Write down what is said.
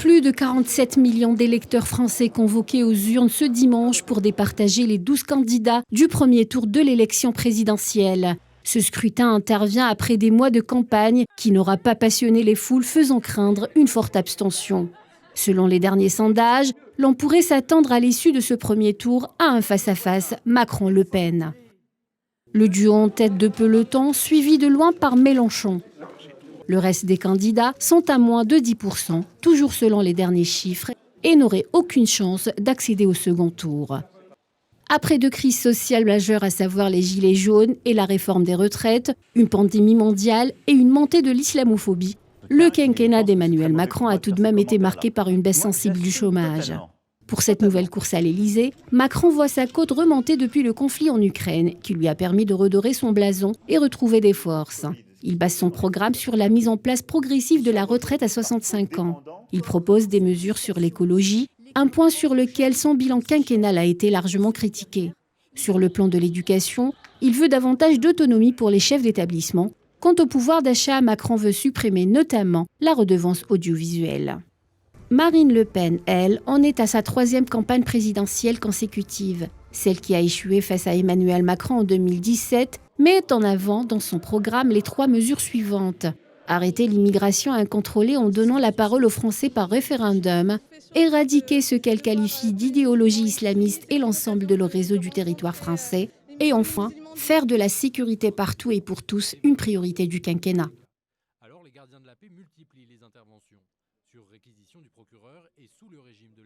Plus de 47 millions d'électeurs français convoqués aux urnes ce dimanche pour départager les 12 candidats du premier tour de l'élection présidentielle. Ce scrutin intervient après des mois de campagne qui n'aura pas passionné les foules, faisant craindre une forte abstention. Selon les derniers sondages, l'on pourrait s'attendre à l'issue de ce premier tour à un face-à-face Macron-Le Pen. Le duo en tête de peloton, suivi de loin par Mélenchon. Le reste des candidats sont à moins de 10%, toujours selon les derniers chiffres, et n'auraient aucune chance d'accéder au second tour. Après deux crises sociales majeures, à savoir les gilets jaunes et la réforme des retraites, une pandémie mondiale et une montée de l'islamophobie, le quinquennat d'Emmanuel Macron a tout de même été marqué par une baisse sensible du chômage. Pour cette nouvelle course à l'Élysée, Macron voit sa cote remonter depuis le conflit en Ukraine, qui lui a permis de redorer son blason et retrouver des forces. Il base son programme sur la mise en place progressive de la retraite à 65 ans. Il propose des mesures sur l'écologie, un point sur lequel son bilan quinquennal a été largement critiqué. Sur le plan de l'éducation, il veut davantage d'autonomie pour les chefs d'établissement. Quant au pouvoir d'achat, Macron veut supprimer notamment la redevance audiovisuelle. Marine Le Pen, elle, en est à sa troisième campagne présidentielle consécutive. Celle qui a échoué face à Emmanuel Macron en 2017 met en avant dans son programme les 3 mesures suivantes. Arrêter l'immigration incontrôlée en donnant la parole aux Français par référendum, éradiquer ce qu'elle qualifie d'idéologie islamiste et l'ensemble de leur réseau du territoire français, et enfin, faire de la sécurité partout et pour tous une priorité du quinquennat. Alors les gardiens de la paix multiplient les interventions sur réquisition du procureur et sous le régime de